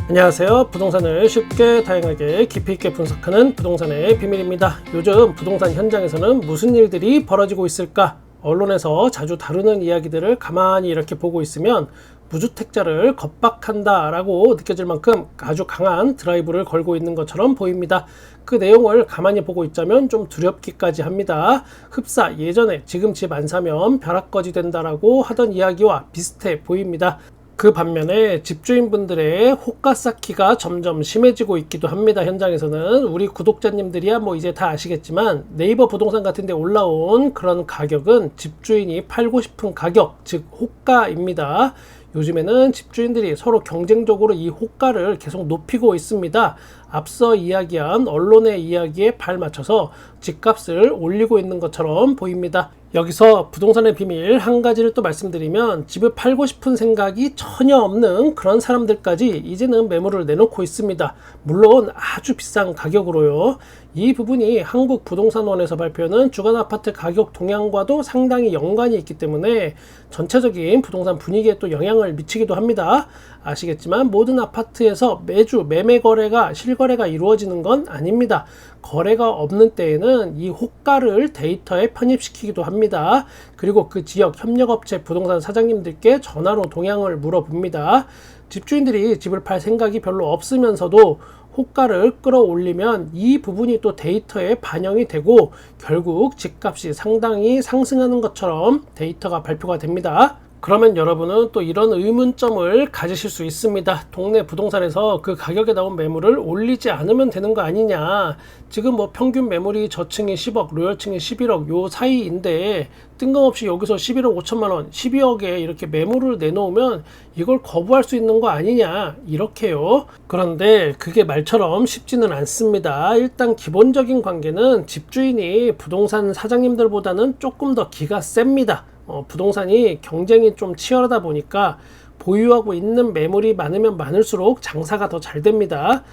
안녕하세요. 부동산을 쉽게 다양하게 깊이 있게 분석하는 부동산의 비밀입니다. 요즘 부동산 현장에서는 무슨 일들이 벌어지고 있을까? 언론에서 자주 다루는 이야기들을 가만히 이렇게 보고 있으면 무주택자를 겁박한다 라고 느껴질 만큼 아주 강한 드라이브를 걸고 있는 것처럼 보입니다. 그 내용을 가만히 보고 있자면 좀 두렵기까지 합니다. 흡사 예전에 지금 집 안 사면 벼락거지 된다라고 하던 이야기와 비슷해 보입니다. 그 반면에 집주인분들의 호가 쌓기가 점점 심해지고 있기도 합니다. 현장에서는 우리 구독자님들이야 뭐 이제 다 아시겠지만 네이버 부동산 같은 데 올라온 그런 가격은 집주인이 팔고 싶은 가격, 즉 호가입니다. 요즘에는 집주인들이 서로 경쟁적으로 이 호가를 계속 높이고 있습니다. 앞서 이야기한 언론의 이야기에 발맞춰서 집값을 올리고 있는 것처럼 보입니다. 여기서 부동산의 비밀 한 가지를 또 말씀드리면, 집을 팔고 싶은 생각이 전혀 없는 그런 사람들까지 이제는 매물을 내놓고 있습니다. 물론 아주 비싼 가격으로요. 이 부분이 한국부동산원에서 발표하는 주간아파트 가격 동향과도 상당히 연관이 있기 때문에 전체적인 부동산 분위기에 또 영향을 미치기도 합니다. 아시겠지만 모든 아파트에서 매주 매매 거래가 실거래가 이루어지는 건 아닙니다. 거래가 없는 때에는 이 호가를 데이터에 편입시키기도 합니다. 그리고 그 지역 협력업체 부동산 사장님들께 전화로 동향을 물어봅니다. 집주인들이 집을 팔 생각이 별로 없으면서도 호가를 끌어올리면 이 부분이 또 데이터에 반영이 되고 결국 집값이 상당히 상승하는 것처럼 데이터가 발표가 됩니다. 그러면 여러분은 또 이런 의문점을 가지실 수 있습니다. 동네 부동산에서 그 가격에 나온 매물을 올리지 않으면 되는 거 아니냐. 지금 뭐 평균 매물이 저층이 10억, 로열층이 11억 요 사이인데 뜬금없이 여기서 11억 5천만 원, 12억에 이렇게 매물을 내놓으면 이걸 거부할 수 있는 거 아니냐, 이렇게요. 그런데 그게 말처럼 쉽지는 않습니다. 일단 기본적인 관계는 집주인이 부동산 사장님들보다는 조금 더 기가 셉니다. 부동산이 경쟁이 좀 치열하다 보니까 보유하고 있는 매물이 많으면 많을수록 장사가 더 잘 됩니다.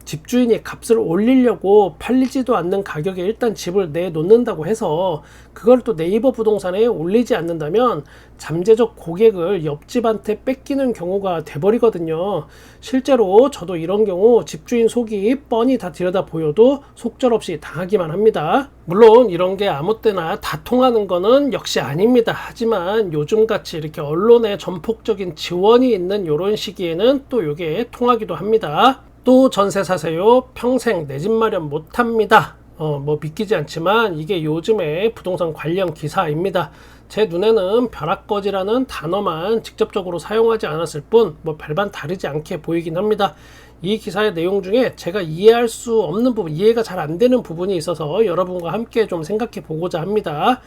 집주인이 값을 올리려고 팔리지도 않는 가격에 일단 집을 내놓는다고 해서 그걸 또 네이버 부동산에 올리지 않는다면 잠재적 고객을 옆집한테 뺏기는 경우가 돼버리거든요. 실제로 저도 이런 경우 집주인 속이 뻔히 다 들여다 보여도 속절없이 당하기만 합니다. 물론 이런 게 아무 때나 다 통하는 거는 역시 아닙니다. 하지만 요즘같이 이렇게 언론에 전폭적인 지원이 있는 이런 시기에는 또 이게 통하기도 합니다. 또 전세 사세요? 평생 내 집 마련 못합니다. 뭐 믿기지 않지만 이게 요즘의 부동산 관련 기사입니다. 제 눈에는 벼락거지라는 단어만 직접적으로 사용하지 않았을 뿐 뭐 별반 다르지 않게 보이긴 합니다. 이 기사의 내용 중에 제가 이해할 수 없는 부분, 이해가 잘 안 되는 부분이 있어서 여러분과 함께 좀 생각해 보고자 합니다.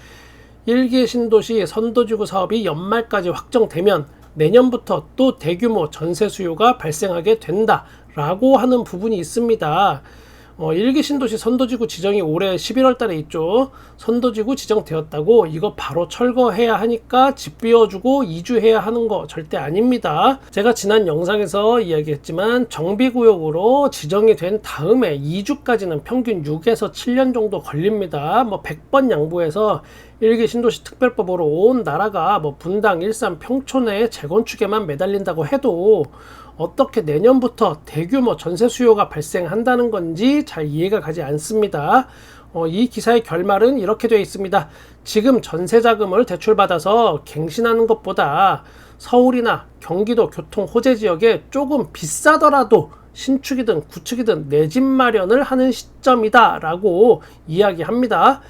1기 신도시 선도지구 사업이 연말까지 확정되면 내년부터 또 대규모 전세 수요가 발생하게 된다 라고 하는 부분이 있습니다. 1기 신도시 선도지구 지정이 올해 11월 달에 있죠. 선도지구 지정되었다고 이거 바로 철거해야 하니까 집 비워주고 이주해야 하는 거 절대 아닙니다. 제가 지난 영상에서 이야기했지만 정비구역으로 지정이 된 다음에 이주까지는 평균 6에서 7년 정도 걸립니다. 뭐 100번 양보해서 1기 신도시 특별법으로 온 나라가 뭐 분당, 일산, 평촌의 재건축에만 매달린다고 해도 어떻게 내년부터 대규모 전세 수요가 발생한다는 건지 잘 이해가 가지 않습니다. 이 기사의 결말은 이렇게 되어 있습니다. 지금 전세 자금을 대출받아서 갱신하는 것보다 서울이나 경기도 교통 호재 지역에 조금 비싸더라도 신축이든 구축이든 내 집 마련을 하는 시점이다 라고 이야기합니다.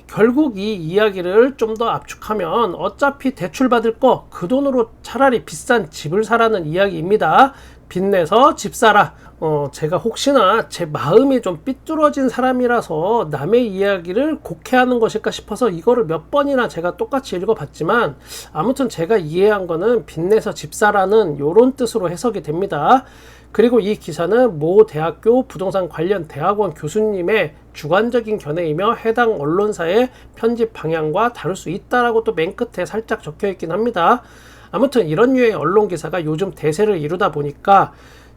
결국 이 이야기를 좀 더 압축하면 어차피 대출받을 거 그 돈으로 차라리 비싼 집을 사라는 이야기입니다. 빚내서 집 사라. 제가 혹시나 제 마음이 좀 삐뚤어진 사람이라서 남의 이야기를 곡해하는 것일까 싶어서 이거를 몇 번이나 제가 똑같이 읽어봤지만 아무튼 제가 이해한 거는 빚내서 집 사라는 요런 뜻으로 해석이 됩니다. 그리고 이 기사는 모 대학교 부동산 관련 대학원 교수님의 주관적인 견해이며 해당 언론사의 편집 방향과 다를 수 있다라고 또 맨 끝에 살짝 적혀 있긴 합니다. 아무튼 이런 류의 언론 기사가 요즘 대세를 이루다 보니까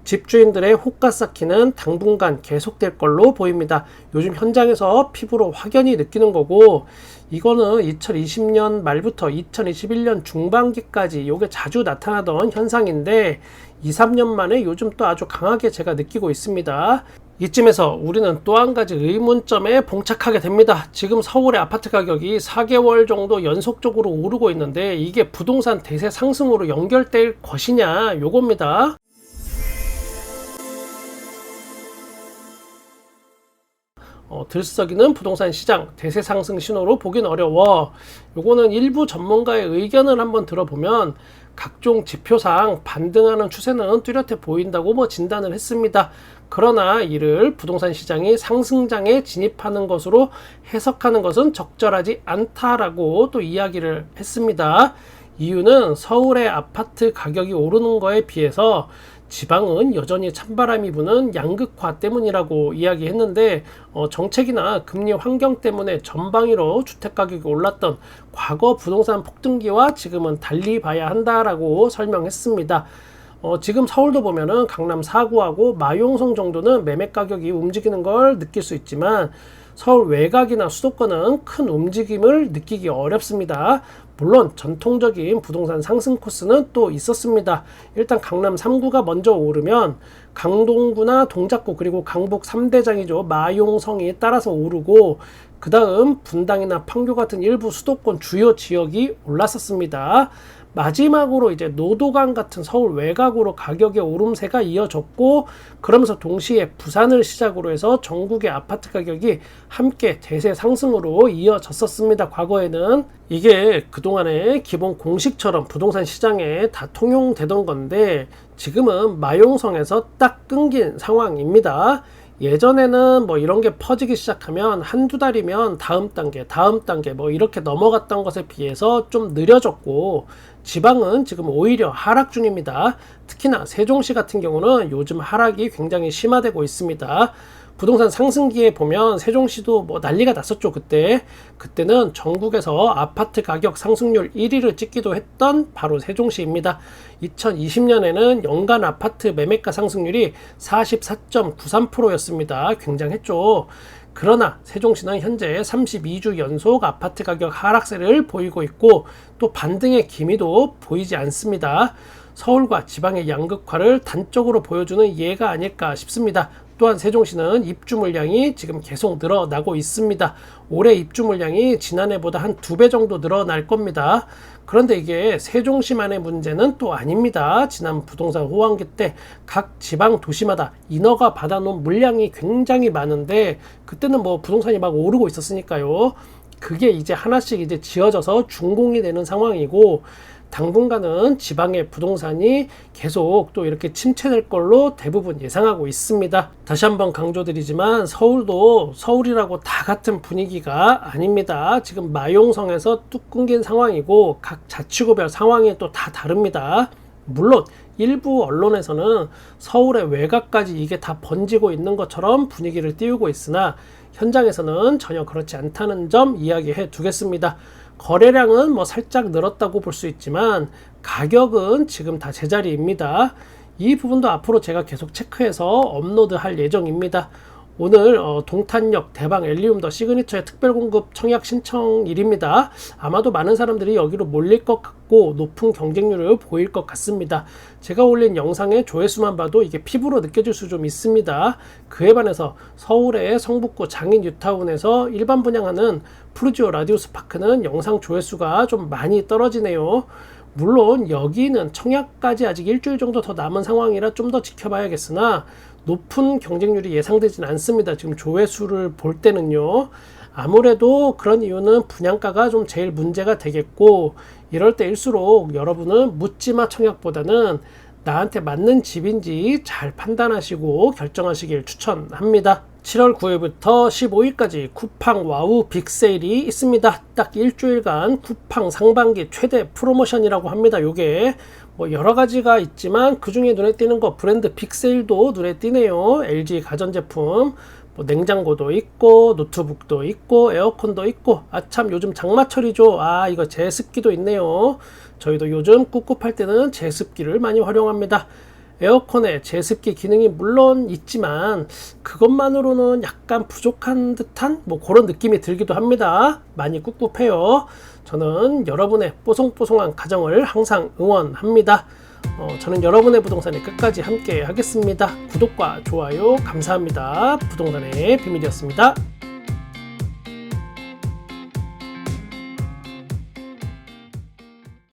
집주인들의 호가 쌓기는 당분간 계속될 걸로 보입니다. 요즘 현장에서 피부로 확연히 느끼는 거고, 이거는 2020년 말부터 2021년 중반기까지 이게 자주 나타나던 현상인데 2, 3년 만에 요즘 또 아주 강하게 제가 느끼고 있습니다. 이쯤에서 우리는 또 한 가지 의문점에 봉착하게 됩니다. 지금 서울의 아파트 가격이 4개월 정도 연속적으로 오르고 있는데 이게 부동산 대세 상승으로 연결될 것이냐, 요겁니다. 들썩이는 부동산 시장 대세 상승 신호로 보긴 어려워. 요거는 일부 전문가의 의견을 한번 들어보면 각종 지표상 반등하는 추세는 뚜렷해 보인다고 진단을 했습니다. 그러나 이를 부동산 시장이 상승장에 진입하는 것으로 해석하는 것은 적절하지 않다라고 또 이야기를 했습니다. 이유는 서울의 아파트 가격이 오르는 거에 비해서 지방은 여전히 찬바람이 부는 양극화 때문이라고 이야기했는데, 정책이나 금리 환경 때문에 전방위로 주택가격이 올랐던 과거 부동산 폭등기와 지금은 달리 봐야 한다라고 설명했습니다. 지금 서울도 보면은 강남 4구하고 마용성 정도는 매매 가격이 움직이는 걸 느낄 수 있지만 서울 외곽이나 수도권은 큰 움직임을 느끼기 어렵습니다. 물론 전통적인 부동산 상승 코스는 또 있었습니다. 일단 강남 3구가 먼저 오르면 강동구나 동작구 그리고 강북 3대장이죠. 마용성이 따라서 오르고 그 다음 분당이나 판교 같은 일부 수도권 주요 지역이 올랐었습니다. 마지막으로 이제 노도강 같은 서울 외곽으로 가격의 오름세가 이어졌고, 그러면서 동시에 부산을 시작으로 해서 전국의 아파트 가격이 함께 대세 상승으로 이어졌었습니다. 과거에는 이게 그동안의 기본 공식처럼 부동산 시장에 다 통용되던 건데 지금은 마용성에서 딱 끊긴 상황입니다. 예전에는 이런 게 퍼지기 시작하면 한두 달이면 다음 단계 이렇게 넘어갔던 것에 비해서 좀 느려졌고, 지방은 지금 오히려 하락 중입니다. 특히나 세종시 같은 경우는 요즘 하락이 굉장히 심화되고 있습니다. 부동산 상승기에 보면 세종시도 난리가 났었죠. 그때는 전국에서 아파트 가격 상승률 1위를 찍기도 했던 바로 세종시입니다. 2020년에는 연간 아파트 매매가 상승률이 44.93%였습니다. 굉장했죠. 그러나 세종시는 현재 32주 연속 아파트 가격 하락세를 보이고 있고 또 반등의 기미도 보이지 않습니다. 서울과 지방의 양극화를 단적으로 보여주는 예가 아닐까 싶습니다. 또한 세종시는 입주 물량이 지금 계속 늘어나고 있습니다. 올해 입주 물량이 지난해보다 한 2배 정도 늘어날 겁니다. 그런데 이게 세종시만의 문제는 또 아닙니다. 지난 부동산 호황기 때 각 지방 도시마다 인허가 받아놓은 물량이 굉장히 많은데 그때는 부동산이 막 오르고 있었으니까요. 그게 이제 하나씩 이제 지어져서 준공이 되는 상황이고, 당분간은 지방의 부동산이 계속 또 이렇게 침체될 걸로 대부분 예상하고 있습니다. 다시 한번 강조드리지만 서울도 서울이라고 다 같은 분위기가 아닙니다. 지금 마용성에서 뚝 끊긴 상황이고 각 자치구별 상황이 또 다 다릅니다. 물론 일부 언론에서는 서울의 외곽까지 이게 다 번지고 있는 것처럼 분위기를 띄우고 있으나 현장에서는 전혀 그렇지 않다는 점 이야기해 두겠습니다. 거래량은 살짝 늘었다고 볼 수 있지만 가격은 지금 다 제자리입니다. 이 부분도 앞으로 제가 계속 체크해서 업로드할 예정입니다. 오늘 동탄역 대방 엘리움 더 시그니처의 특별공급 청약 신청일입니다. 아마도 많은 사람들이 여기로 몰릴 것 같고 높은 경쟁률을 보일 것 같습니다. 제가 올린 영상의 조회수만 봐도 이게 피부로 느껴질 수 좀 있습니다. 그에 반해서 서울의 성북구 장인 뉴타운에서 일반 분양하는 푸르지오 라디우스 파크는 영상 조회수가 좀 많이 떨어지네요. 물론 여기는 청약까지 아직 일주일 정도 더 남은 상황이라 좀 더 지켜봐야겠으나 높은 경쟁률이 예상되진 않습니다. 지금 조회수를 볼 때는요. 아무래도 그런 이유는 분양가가 좀 제일 문제가 되겠고, 이럴 때일수록 여러분은 묻지마 청약보다는 나한테 맞는 집인지 잘 판단하시고 결정하시길 추천합니다. 7월 9일부터 15일까지 쿠팡 와우 빅세일이 있습니다. 딱 일주일간 쿠팡 상반기 최대 프로모션이라고 합니다. 요게 여러 가지가 있지만 그 중에 눈에 띄는 거 브랜드 빅세일도 눈에 띄네요. LG 가전제품 냉장고도 있고 노트북도 있고 에어컨도 있고, 참 요즘 장마철이죠. 이거 제습기도 있네요. 저희도 요즘 꿉꿉할 때는 제습기를 많이 활용합니다. 에어컨에 제습기 기능이 물론 있지만 그것만으로는 약간 부족한 듯한 그런 느낌이 들기도 합니다. 많이 꿉꿉해요. 저는 여러분의 뽀송뽀송한 가정을 항상 응원합니다. 저는 여러분의 부동산에 끝까지 함께 하겠습니다. 구독과 좋아요 감사합니다. 부동산의 비밀이었습니다.